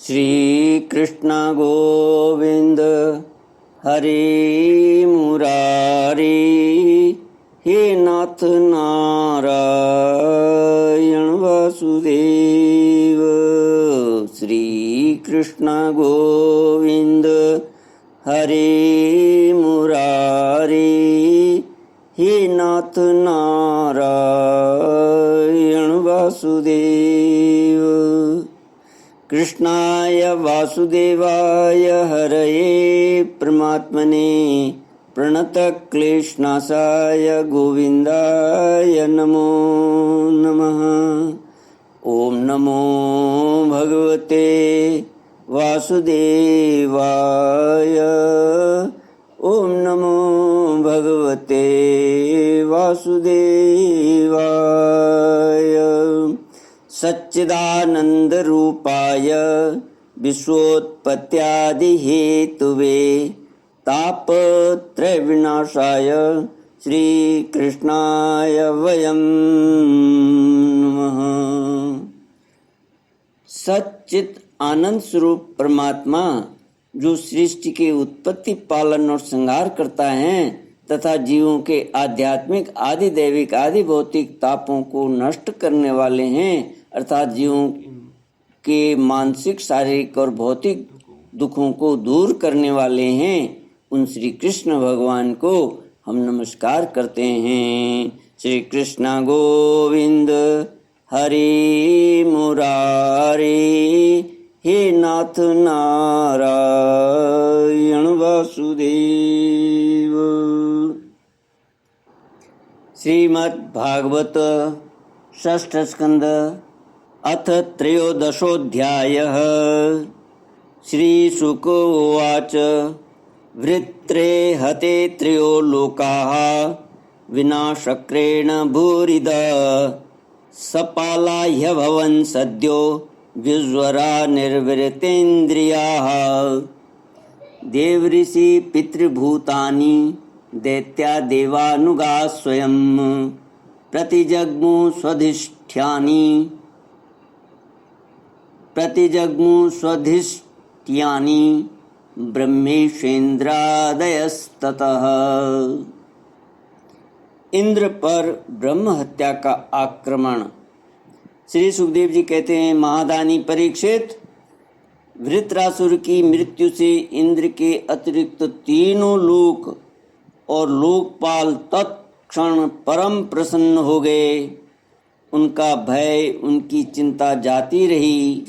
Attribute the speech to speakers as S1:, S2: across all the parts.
S1: श्री कृष्ण गोविंद हरे मुरारी, हे नाथ नारायण वासुदेव। श्री कृष्ण गोविंद हरे मुरारी, हे नाथ नारायण वासुदेव। कृष्णाय वासुदेवाय हरये परमात्मने प्रणतक्लेशनाशाय गोविन्दाय नमो नमः। ॐ नमो भगवते वासुदेवाय। ॐ नमो भगवते वासुदेवाय। सच्चिदानन्दरूपाय विश्वोत्पत्त्यादिहेतुवे तापत्रयविनाशाय श्रीकृष्णाय वयं नमः। सच्चित आनंद स्वरूप परमात्मा जो सृष्टि के उत्पत्ति, पालन और संहार करता है तथा जीवों के आध्यात्मिक, आदि दैविक, आदि भौतिक तापों को नष्ट करने वाले हैं, अर्थात जीवों के मानसिक, शारीरिक और भौतिक दुखों को दूर करने वाले हैं, उन श्री कृष्ण भगवान को हम नमस्कार करते हैं। श्री कृष्ण गोविंद हरे मुरारी, हे नाथ नारायण वासुदेव। श्रीमद् भागवत षष्ठ स्कंद अथ त्रयोदशोऽध्यायः। श्रीशुक उवाच वृत्रे हते त्रयो लोकाः विनाशक्रेण भूरिदा सपाला ह्यभवन् सद्यो विज्वरा निर्वृतेन्द्रियाः देवऋषि पितृभूतानि दैत्या देवानुगा स्वयं प्रतिजग्मु स्वधिष्ठ्यानि ब्रह्मेशेन्द्रादयस्ततः। इंद्र पर ब्रह्म हत्या का आक्रमण। श्री सुखदेव जी कहते हैं, महादानी परीक्षित, वृत्रासुर की मृत्यु से इंद्र के अतिरिक्त तीनों लोक और लोकपाल तत्क्षण परम प्रसन्न हो गए। उनका भय, उनकी चिंता जाती रही।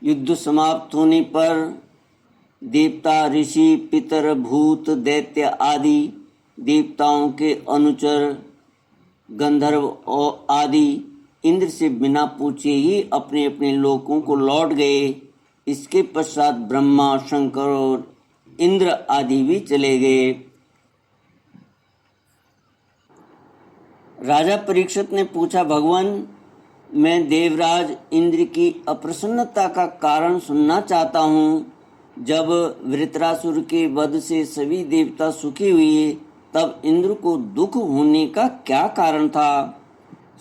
S1: युद्ध समाप्त होने पर देवता, ऋषि, पितर, भूत, दैत्य आदि देवताओं के अनुचर, गंधर्व और आदि इंद्र से बिना पूछे ही अपने अपने लोकों को लौट गए। इसके पश्चात ब्रह्मा, शंकर और इंद्र आदि भी चले गए। राजा परीक्षित ने पूछा, भगवान, मैं देवराज इंद्र की अप्रसन्नता का कारण सुनना चाहता हूँ। जब वृत्रासुर के वध से सभी देवता सुखी हुए, तब इंद्र को दुख होने का क्या कारण था?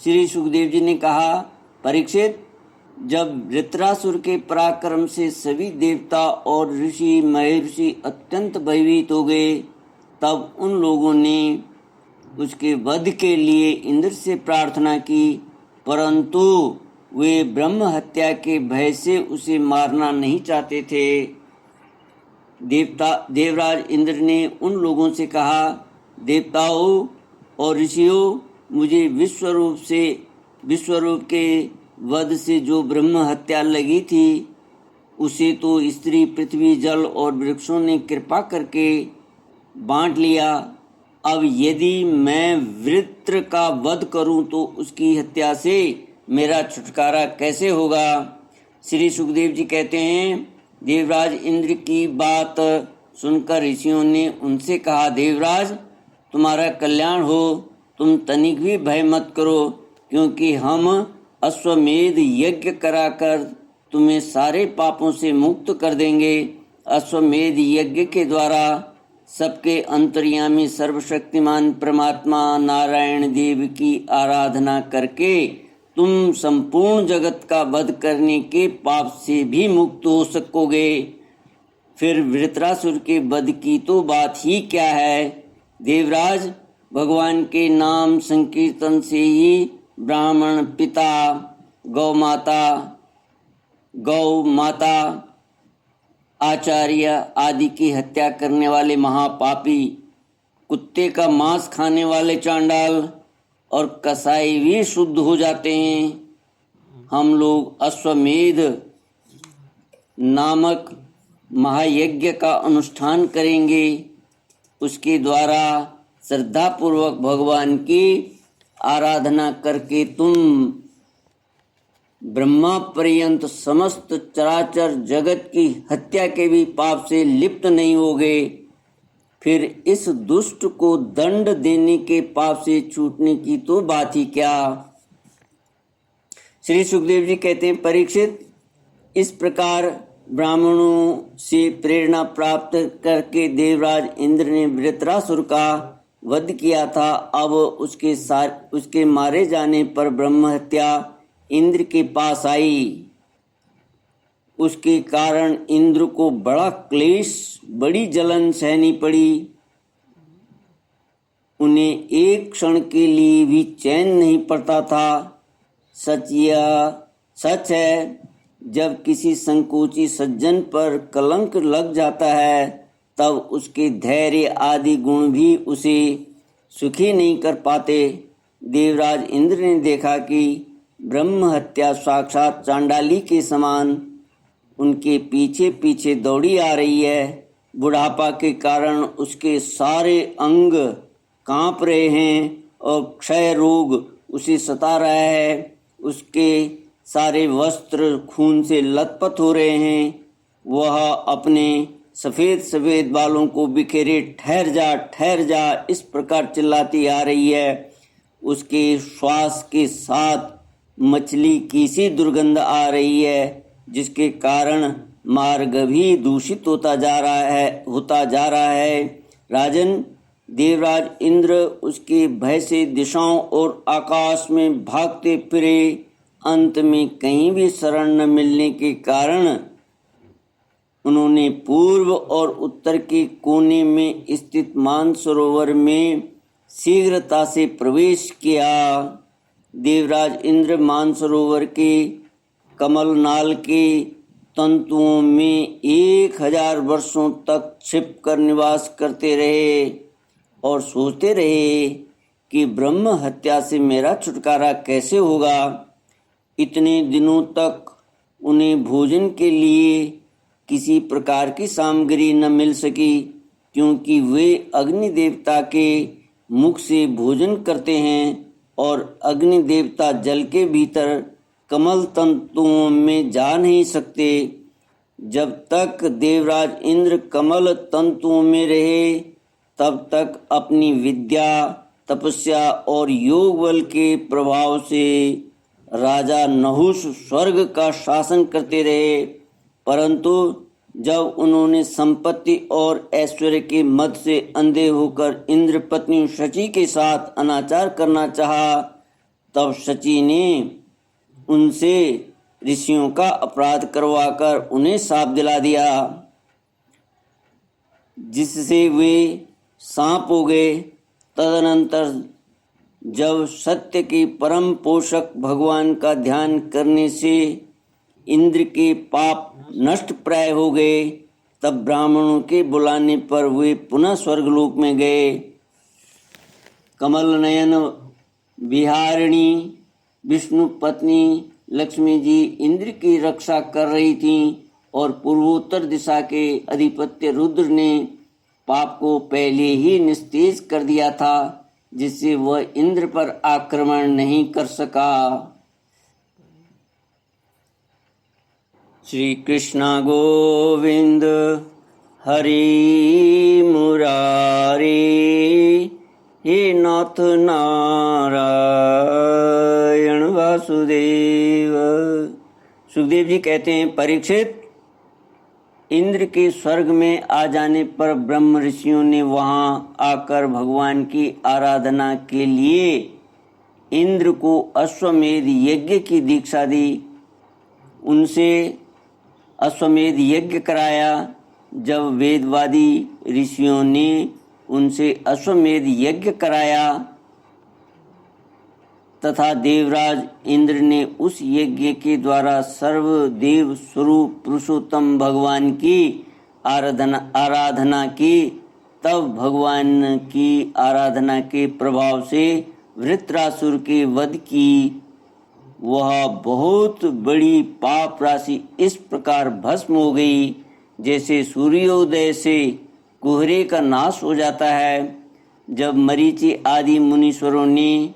S1: श्री सुखदेव जी ने कहा, परीक्षित, जब वृत्रासुर के पराक्रम से सभी देवता और ऋषि, महर्षि अत्यंत भयभीत हो गए, तब उन लोगों ने उसके वध के लिए इंद्र से प्रार्थना की, परंतु वे ब्रह्म हत्या के भय से उसे मारना नहीं चाहते थे। देवराज इंद्र ने उन लोगों से कहा, देवताओं और ऋषियों, मुझे विश्वरूप के वध से जो ब्रह्म हत्या लगी थी, उसे तो स्त्री, पृथ्वी, जल और वृक्षों ने कृपा करके बांट लिया। अब यदि मैं वृत्र का वध करूं तो उसकी हत्या से मेरा छुटकारा कैसे होगा? श्री सुखदेव जी कहते हैं, देवराज इंद्र की बात सुनकर ऋषियों ने उनसे कहा, देवराज, तुम्हारा कल्याण हो, तुम तनिक भी भय मत करो, क्योंकि हम अश्वमेध यज्ञ कराकर तुम्हें सारे पापों से मुक्त कर देंगे। अश्वमेध यज्ञ के द्वारा सबके अंतर्यामी सर्वशक्तिमान परमात्मा नारायण देव की आराधना करके तुम संपूर्ण जगत का वध करने के पाप से भी मुक्त हो सकोगे। फिर वृत्रासुर के वध की तो बात ही क्या है। देवराज, भगवान के नाम संकीर्तन से ही ब्राह्मण पिता, गौ माता, आचार्य आदि की हत्या करने वाले महापापी, कुत्ते का मांस खाने वाले चांडाल और कसाई भी शुद्ध हो जाते हैं। हम लोग अश्वमेध नामक महायज्ञ का अनुष्ठान करेंगे। उसके द्वारा श्रद्धापूर्वक भगवान की आराधना करके तुम ब्रह्मा पर्यंत समस्त चराचर जगत की हत्या के भी पाप से लिप्त नहीं होगे। फिर इस दुष्ट को दंड देने के पाप से छूटने की तो बात ही क्या। श्री सुखदेव जी कहते हैं, परीक्षित, इस प्रकार ब्राह्मणों से प्रेरणा प्राप्त करके देवराज इंद्र ने वृत्रासुर का वध किया था। अब उसके मारे जाने पर ब्रह्म हत्या इंद्र के पास आई। उसके कारण इंद्र को बड़ा क्लेश, बड़ी जलन सहनी पड़ी। उन्हें एक क्षण के लिए भी चैन नहीं पड़ता था। सच है, जब किसी संकोची सज्जन पर कलंक लग जाता है तब उसके धैर्य आदि गुण भी उसे सुखी नहीं कर पाते। देवराज इंद्र ने देखा कि ब्रह्म हत्या साक्षात चांडाली के समान उनके पीछे पीछे दौड़ी आ रही है। बुढ़ापा के कारण उसके सारे अंग कांप रहे हैं और क्षय रोग उसे सता रहा है। उसके सारे वस्त्र खून से लथपथ हो रहे हैं। वह अपने सफ़ेद सफ़ेद बालों को बिखेरे ठहर जा इस प्रकार चिल्लाती आ रही है। उसके श्वास के साथ मछली की सी दुर्गंध आ रही है, जिसके कारण मार्ग भी दूषित होता जा रहा है। राजन, देवराज इंद्र उसके भय से दिशाओं और आकाश में भागते फिरे। अंत में कहीं भी शरण न मिलने के कारण उन्होंने पूर्व और उत्तर के कोने में स्थित मानसरोवर में शीघ्रता से प्रवेश किया। देवराज इंद्र मानसरोवर के कमलनाल के तंतुओं में 1000 वर्षों तक छिपकर निवास करते रहे और सोचते रहे कि ब्रह्म हत्या से मेरा छुटकारा कैसे होगा। इतने दिनों तक उन्हें भोजन के लिए किसी प्रकार की सामग्री न मिल सकी, क्योंकि वे अग्नि देवता के मुख से भोजन करते हैं और अग्नि देवता जल के भीतर कमल तंतुओं में जा नहीं सकते। जब तक देवराज इंद्र कमल तंतुओं में रहे तब तक अपनी विद्या, तपस्या और योग बल के प्रभाव से राजा नहुष स्वर्ग का शासन करते रहे। परंतु जब उन्होंने संपत्ति और ऐश्वर्य के मद से अंधे होकर इंद्र पत्नी शची के साथ अनाचार करना चाहा, तब शची ने उनसे ऋषियों का अपराध करवाकर उन्हें शाप दिला दिया, जिससे वे सांप हो गए। तदनंतर जब सत्य के परम पोषक भगवान का ध्यान करने से इंद्र के पाप नष्ट प्राय हो गए, तब ब्राह्मणों के बुलाने पर वे पुनः स्वर्गलोक में गए। कमल नयन विहारिणी विष्णु पत्नी लक्ष्मी जी इंद्र की रक्षा कर रही थीं और पूर्वोत्तर दिशा के अधिपत्य रुद्र ने पाप को पहले ही निस्तेज कर दिया था, जिससे वह इंद्र पर आक्रमण नहीं कर सका। श्री कृष्ण गोविंद हरि मुरारी, हे नाथ नारायण वासुदेव। सुखदेव जी कहते हैं, परीक्षित, इंद्र के स्वर्ग में आ जाने पर ब्रह्म ऋषियों ने वहां आकर भगवान की आराधना के लिए इंद्र को अश्वमेध यज्ञ की दीक्षा दी, उनसे अश्वमेध यज्ञ कराया। जब वेदवादी ऋषियों ने उनसे अश्वमेध यज्ञ कराया तथा देवराज इंद्र ने उस यज्ञ के द्वारा सर्वदेव स्वरूप पुरुषोत्तम भगवान की आराधना की, तब भगवान की आराधना के प्रभाव से वृत्रासुर के वध की वह बहुत बड़ी पाप राशि इस प्रकार भस्म हो गई, जैसे सूर्योदय से कुहरे का नाश हो जाता है। जब मरीचि आदि मुनीश्वरों ने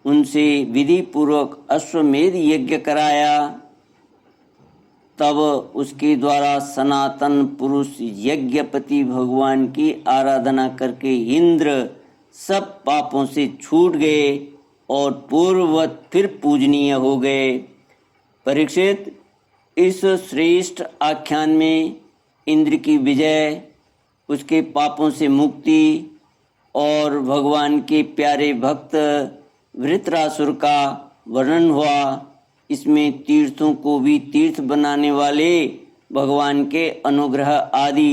S1: उनसे विधि पूर्वक अश्वमेध यज्ञ कराया, तब उसके द्वारा सनातन पुरुष यज्ञपति भगवान की आराधना करके इंद्र सब पापों से छूट गए और पूर्ववत फिर पूजनीय हो गए। परीक्षित, इस श्रेष्ठ आख्यान में इंद्र की विजय, उसके पापों से मुक्ति और भगवान के प्यारे भक्त वृत्रासुर का वर्णन हुआ। इसमें तीर्थों को भी तीर्थ बनाने वाले भगवान के अनुग्रह आदि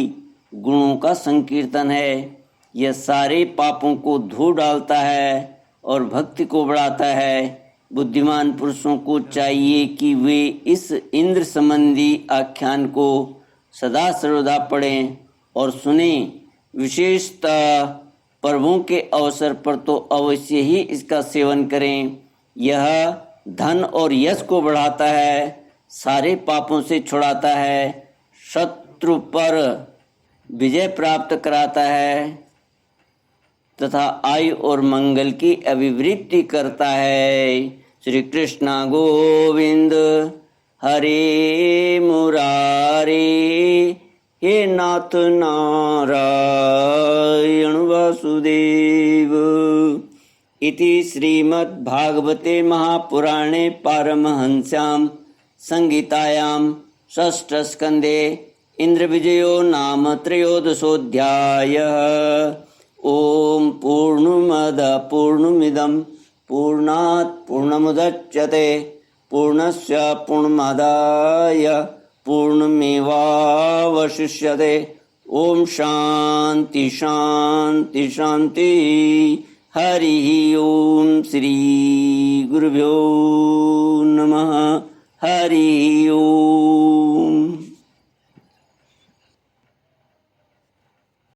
S1: गुणों का संकीर्तन है। यह सारे पापों को धो डालता है और भक्ति को बढ़ाता है। बुद्धिमान पुरुषों को चाहिए कि वे इस इंद्र संबंधी आख्यान को सदा सर्वदा पढ़ें और सुनें। विशेषतः पर्वों के अवसर पर तो अवश्य ही इसका सेवन करें। यह धन और यश को बढ़ाता है, सारे पापों से छुड़ाता है, शत्रु पर विजय प्राप्त कराता है तथा आयु और मंगल की अभिवृद्धि करता है। श्री कृष्ण गोविंद हरे मुरारे, हे नाथ नारायण वासुदेव। इति श्रीमद्भागवते महापुराणे पारमहंस्यां संहितायां षष्ठस्कन्धे इंद्रविजयो नाम त्रयोदशोऽध्यायः। ओम पूर्णमदः पूर्णमिदं पूर्णात् पूर्णमुदच्यते पूर्णस्य पूर्णमादाय पूर्णमेवावशिष्यते। ओम शांति शांति शांति। हरि ओम। श्री गुरुभ्यो नमः।